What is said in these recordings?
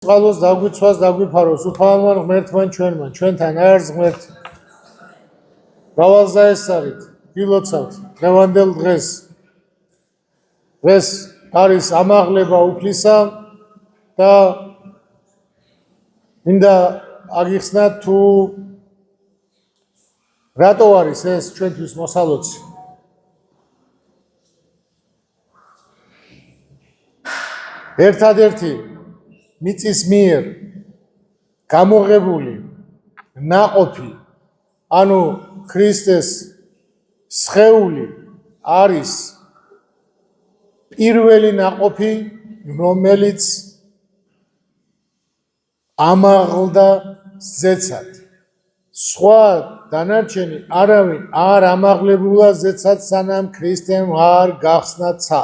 წყალოს დაგვიცვას დაგვიფაროს უფალმან ღმერთმან ჩვენმან ჩვენთან არის ღმერთი მრავალ ზაესარით გილოცავთ დღევანდელ დღეს არის ამაღლება უფლისა და მინდა აგიხსნათ თუ რატო არის ეს ჩვენთვის მოსალოცი ერთადერთი მიწის მიერ გამოღებული ნაყოფი ანუ ქრისტეს სხეული არის პირველი ნაყოფი რომელიც ამაღლდა ზეცად სხვა დანარჩენი არავინ არ ამაღლებულა ზეცად სანამ ქრისტემ არ გახსნა ცა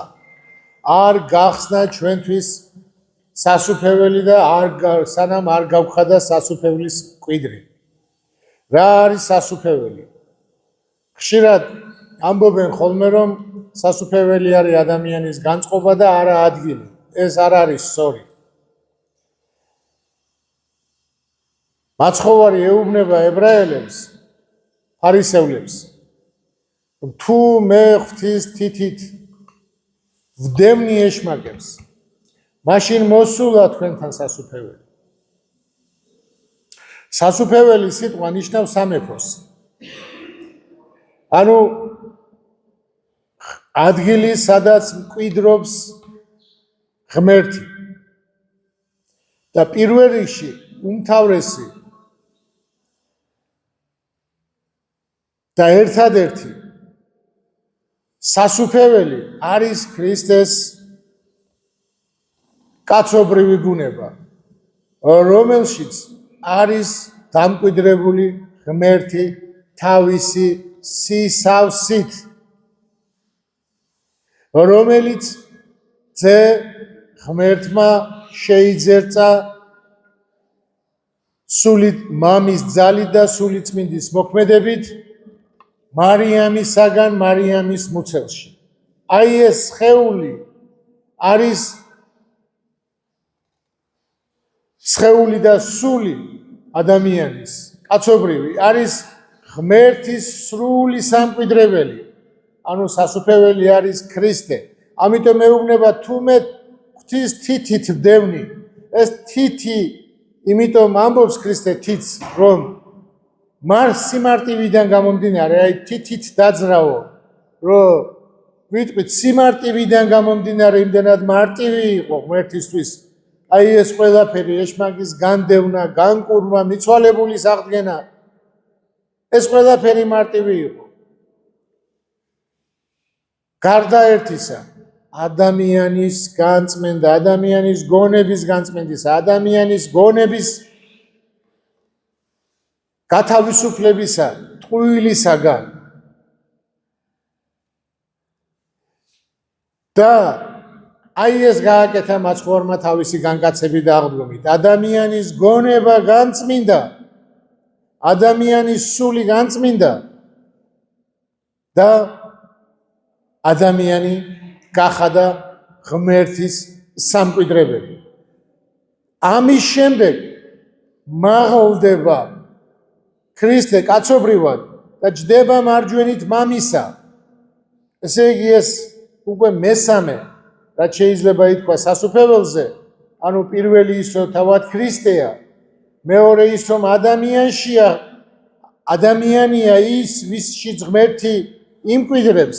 არ გახსნა ჩვენთვის სასუფეველი და სანამ არ გავხადა სასუფეველის მკვიდრი. რა არის სასუფეველი? ხშირად ამბობენ ხოლმე რომ სასუფეველი არის ადამიანის განწყობა და არა ადგილი. ეს არ არის სწორი. მაცხოვარი ეუბნება ებრაელებს, ფარისევლებს, თუ მე ღვთის თითით ვდევნი ეშმაკებს მაშინ მოსულა თქვენთან სასუფეველი. სასუფეველი სიტყვა ნიშნავს სამეფოს. ანუ ადგილი, სადაც მკვიდრობს ღმერთი. და პირველ რიგში უმთავრესი და ერთადერთი სასუფეველი არის ქრისტეს კაცობრივი ბუნება, რომელშიც არის დამკვიდრებული ღმერთი თავისი სისავსით, რომელიც ძე ღმერთმა შეიძერწა სულით მამის ძალით და სულიწმინდის მოქმედებით მარიამისაგან მარიამის მუცელში. აი ეს სხეული არის სხეული და სული ადამიანის კაცობრივი არის ღმერთის სრული სამკვიდრებელი. ანუ სასუფეველი არის ქრისტე. ამიტომ მეუბნება თუ მე ღვთის თითით ვდევნი ეს თითი იმიტომ ამბობს ქრისტე თითს რომ სიმარტივიდან გამომდინარე აი თითით დაძრავო რომ ვიტყვით სიმარტივიდან გამომდინარე იმდენად მარტივი იყო ღმერთისთვის აი ეს ყველაფერი ეშმაკის განდევნა, განკურვა, მიცვალებულის აღდგენა ეს ყველაფერი მარტივი იყო. გარდა ერთისა ადამიანის განწმენდა, ადამიანის გონების განწმენდისა, ადამიანის გონების გათავისუფლებისა, ტყუილისაგან და აი ეს გააკეთა მაცხოვარმა თავისი განკაცებით და აღდგომით. ადამიანის გონება განწმინდა, ადამიანის სული განწმინდა და ადამიანი გახადა ღმერთის სამკვიდრებელი. ამის შემდეგ მაღლდება ქრისტე კაცობრივად და ჯდება მარჯვენით მამისა. ესე იგი ეს უკვე მესამე რაც შეიძლება ითქვა სასუფეველზე, ანუ პირველი ის რომ თავად ქრისტეა, მეორე ის რომ ადამიანია ის ვისშიც ღმერთი იმკვიდრებს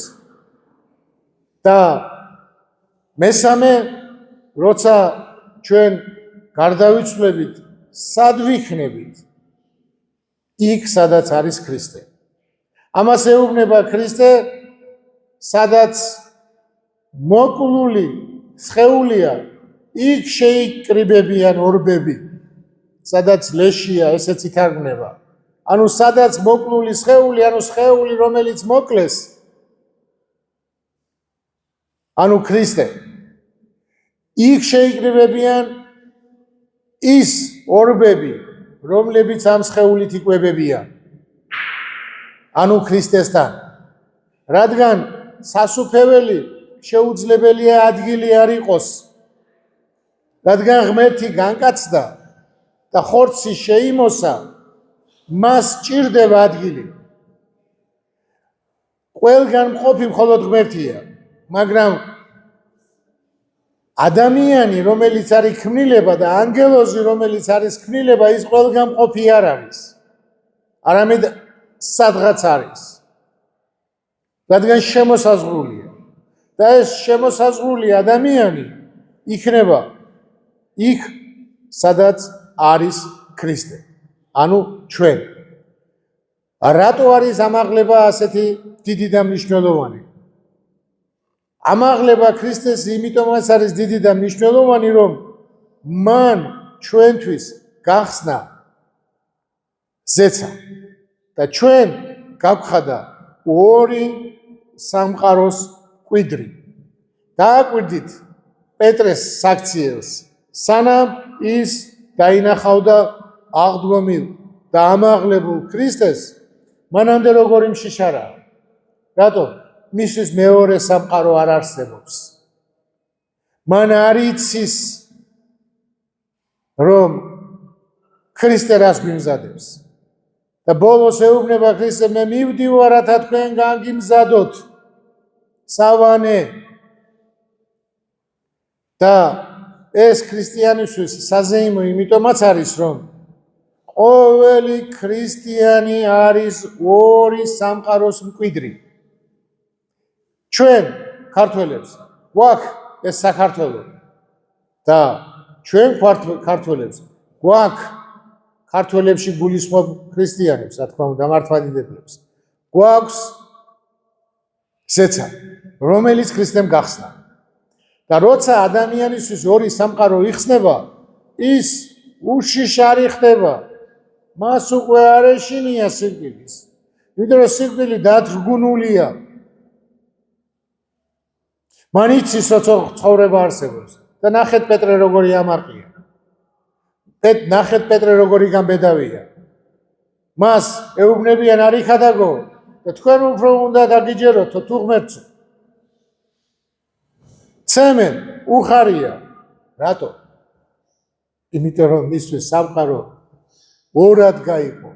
და მესამე როცა ჩვენ გარდავიცვლებით სად ვიქნებით იქ სადაც არის ქრისტე. ამას ეუბნება ქრისტე სადაც მოკლული სხეულია იქ შეიკრიბებიან ორბები სადაც ლეშია ესეც ითარგმნება. ანუ სადაც მოკლული სხეული ანუ სხეული რომელიც მოკლეს ანუ ქრისტე იქ შეიკრიბებიან ის ორბები რომლებიც ამ სხეულით იკვებებიან ანუ ქრისტესთან რადგან სასუფეველი შეუძლებელია ადგილი არ იყოს რადგან ღმერთი განკაცდა და ხორცი შეიმოსა, მას ჭირდება ადგილი. ყველგან მყოფი მხოლოდ ღმერთია, მაგრამ ადამიანი, რომელიც არის ქმნილება და ანგელოზი, რომელიც არის ქმნილება, ის ყველგან მყოფი არ არის. არამედ სადღაც არის. რადგან შემოსაზღვრულია. და ეს შემოსაზღვრული ადამიანი იქნება იქ, სადაც არის ქრისტე. ანუ ჩვენ. რატო არის ამაღლება ასეთი დიდი და მნიშვნელოვანი? ამაღლება ქრისტეს იმიტომაც არის დიდი და მნიშვნელოვანი, რომ მან ჩვენთვის გახსნა ზეცა და ჩვენ გავხადა ორი სამყაროს კვიდრი. დააკვირდით პეტრეს საქციელს, სანამ ის დაინახავდა აღდგომილ და ამაღლებულ ქრისტეს, მანამდე როგორი მშიშარაა. რატო? მისთვის მეორე სამყარო არ არსებობს. მან არ იცის, რომ ქრისტე რას გვიმზადებს. და ბოლოს ეუბნება ქრისტე, მე მივდივარ, რათა თქვენ გაგიმზადოთ სავანე. და ეს ქრისტიანისთვის საზეიმო იმიტომაც არის, რომ ყოველი ქრისტიანი არის ორი სამყაროს მკვიდრი. ჩვენ ქართველებს გვაქვს ეს საქართველო და ჩვენ ქართველებს გვაქვს ქართველებში გულისხმობ ქრისტიანებს, რა თქმა უნდა, მართლმადიდებლებს. გვაქვს ზეცა, რომელიც ქრისტემ გახსნა. და როცა ადამიანისთვის ორი სამყარო იხსნება, ის უშიშარი ხდება. მას უკვე არ ეშინია სიკვდილის. იმიტომ რომ სიკვდილი დათრგუნულია. მან იცის, რომ ცხოვრება არსებობს. და ნახეთ პეტრე როგორი ამარყია. ნახეთ პეტრე როგორი გამბედავია. მას ეუბნებიან არ იქადაგო და თქვენ უფრო უნდა დაგიჯეროთ თუ ღმერთს. ცემენ უხარია. რატო? იმიტომ რომ მისთვის სამყარო ორად გაიყო.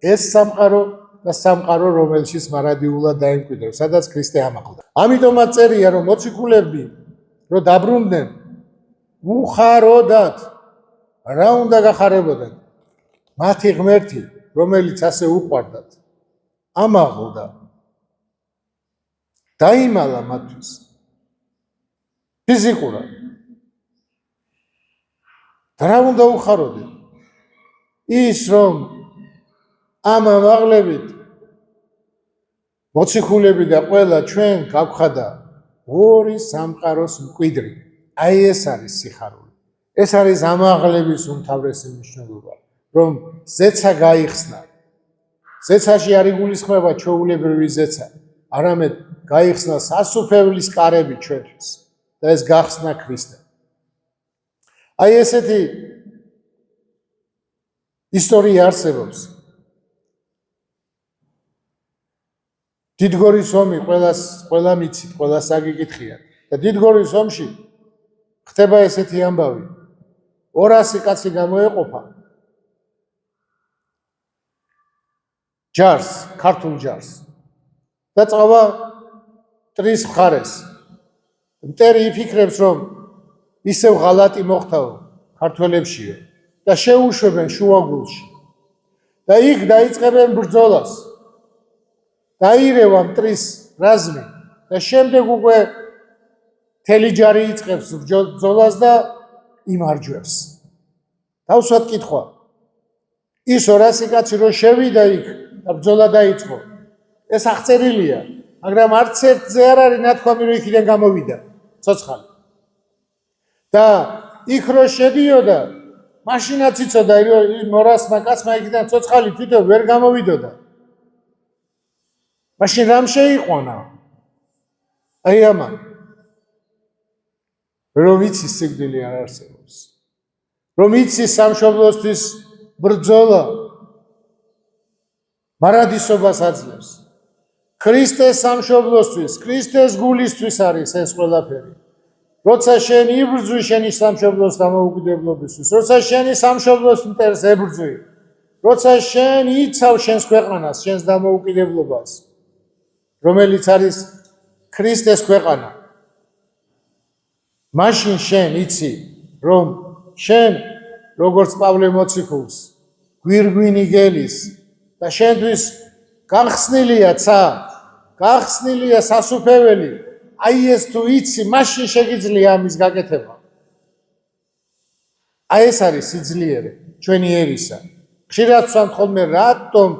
ეს სამყარო და სამყარო, რომელშიც მარადიულად დაიმკვიდრებს, სადაც ქრისტე ამაღლდა. ამიტომაც წერია, რომ მოციქულები რომ დაბრუნდნენ უხაროდათ. რა უნდა გახარებოდათ? მათი ღმერთი, რომელიც ასე უყვარდათ, ამაღლდა. დაიმალა მათთვის. ფიზიკურად. და რა უნდა უხაროდეთ? ის რომ ამ ამაღლებით მოციქულები და ყველა ჩვენ გავხადა ორი სამყაროს მკვიდრი. აი ეს არის სიხარული. ეს არის ამაღლების უმთავრესი მნიშვნელობა, რომ ზეცა გაიხსნა. ზეცაში არ იგულისხმება ჩვეულებრივი ზეცა, არამედ გაიხსნა სასუფეველის კარები ჩვენთვის და ეს გახსნა ქრისტე. აი ესეთი ისტორია არსებობს. დიდგორის ომი ყველა მიცით, ყველას აგიკითხიათ. და დიდგორის ომში ხდება ესეთი ამბავი. 200 კაცი გამოეყოფა ჯარს, ქართულ ჯარს და წავა მტრის მხარეს. მტერი იფიქრებს, რომ ისევ ღალატი მოხდაო ქართველებშიო და შეუშვებენ შუაგულში. და იქ დაიწყებენ ბრძოლას. დაირევა მტრის რაზმი და შემდეგ უკვე მთელი ჯარი იწყებს ბრძოლას და იმარჯვებს. თავსვად კითხვა. ის 200 კაცი რო შევიდა იქ და ბრძოლა დაიწყო. ეს აღწერილია, მაგრამ არც ერთზე არ არის ნათქვამი, რომ იქიდან გამოვიდა ცოცხალი. და იქ რო შედიოდა, მაშინაც იცოდა, რომ 200 კაცმა იქიდან ცოცხალი თვითონ ვერ გამოვიდოდა. მაშინ რამ შეიყვანა? აი ამან. რომ იცის სიკვდილი არ არსებობს. რომ იცის სამშობლოსთვის ბრძოლა მარადისობას აძლევს. ქრისტეს სამშობლოსთვის, ქრისტეს გულისთვის არის ეს ყველაფერი. როცა შენ იბრძვი შენი სამშობლოს დამოუკიდებლობისთვის, როცა შენი სამშობლოს მტერს ებრძვი, როცა შენ იცავ შენს ქვეყანას, შენს დამოუკიდებლობას, რომელიც არის ქრისტეს ქვეყანა, მაშინ შენ იცი, რომ შენ როგორც პავლე მოციქულს, გვირგვინი გელის და შენთვის გახსნილია ცა, გახსნილია სასუფეველი, აი ეს თუ იცი, მაშინ შეგიძლია ამის გაკეთება. აი ეს არის სიძლიერე ჩვენი ერისა. ხშირად ვსვამთ ხოლმე რატომ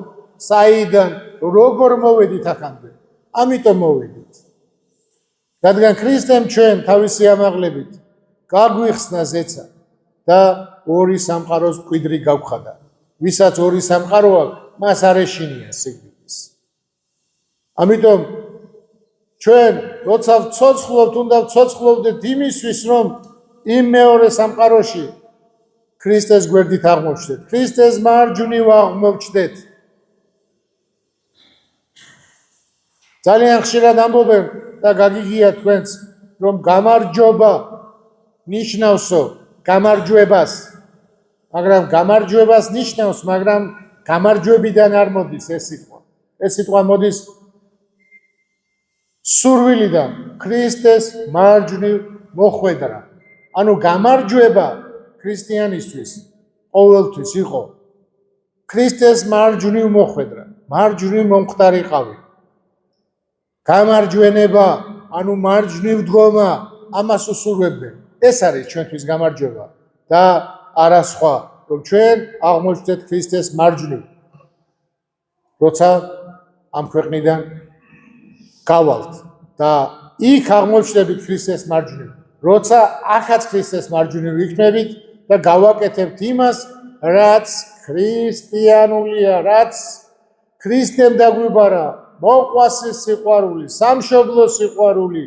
საიდან როგორ მოვედით აქამდე? ამიტომ მოვედით. რადგან ქრისტემ ჩვენ თავისი ამაღლებით გაგვიხსნა ზეცა და ორი სამყაროს მკვიდრი გავხადა. ვისაც ორი სამყარო აქვს, მას არ ეშინია სიკვდილის. ამიტომ ჩვენ როცა ვცოცხლობთ, უნდა ვცოცხლობდეთ იმისთვის, რომ იმ მეორე სამყაროში ქრისტეს გვერდით აღმოჩნდეთ, ქრისტეს მარჯვნივ აღმოჩნდეთ. ძალიან ხშირად ამბობენ და გაგიგია თქვენც, რომ გამარჯობა ნიშნავსო გამარჯვებას, მაგრამ გამარჯვებას ნიშნავს, მაგრამ გამარჯვებიდან არ მოდის ეს სიტყვა. ეს სიტყვა მოდის სურვილიდან, ქრისტეს მარჯვნივ მოხვედრა. ანუ გამარჯვება ქრისტიანისთვის ყოველთვის იყო ქრისტეს მარჯვნივ მოხვედრა, მარჯვნივ მომხდარიყავი. გამარჯვენება, ანუ მარჯვნივ დგომა, ამას უსურვებდნენ. ეს არის ჩვენთვის გამარჯვება და არა სხვა, რომ ჩვენ აღმოჩნდეთ ქრისტეს მარჯვნივ. როცა ამ ქვეყნიდან გავალთ და იქ აღმოჩნდებით ქრისტეს მარჯვნივ. როცა ახაც ქრისტეს მარჯვნივ ვიქნებით და გავაკეთებთ იმას, რაც ქრისტიანულია, რაც ქრისტემ დაგვიბარა, მოყვასის სიყვარული, სამშობლოს სიყვარული,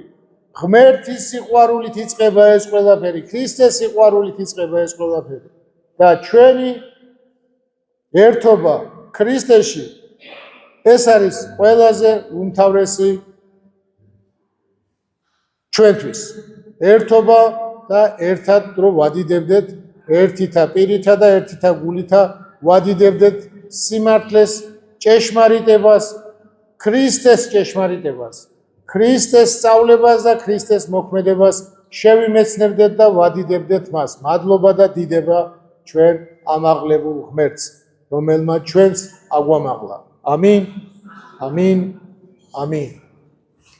ღმერთის სიყვარულით იწყება ეს ყველაფერი, ქრისტეს სიყვარულით იწყება ეს ყველაფერი. და ჩვენი ერთობა ქრისტეში ეს არის ყველაზე უმთავრესი ჩვენთვის. ერთობა და ერთად რო ვადიდებდეთ, ერთითა პირითა და ერთითა გულითა ვადიდებდეთ სიმართლეს, ჭეშმარიტებას, ქრისტეს ჭეშმარიტებას, ქრისტეს სწავლებას და ქრისტეს მოქმედებას შევიმეცნებდეთ და ვადიდებდეთ მას. მადლობა და დიდება ჩვენ ამაღლებულ ღმერთს, რომელმაც ჩვენს აგვამაღლა. ამინ, ამინ, ამინ.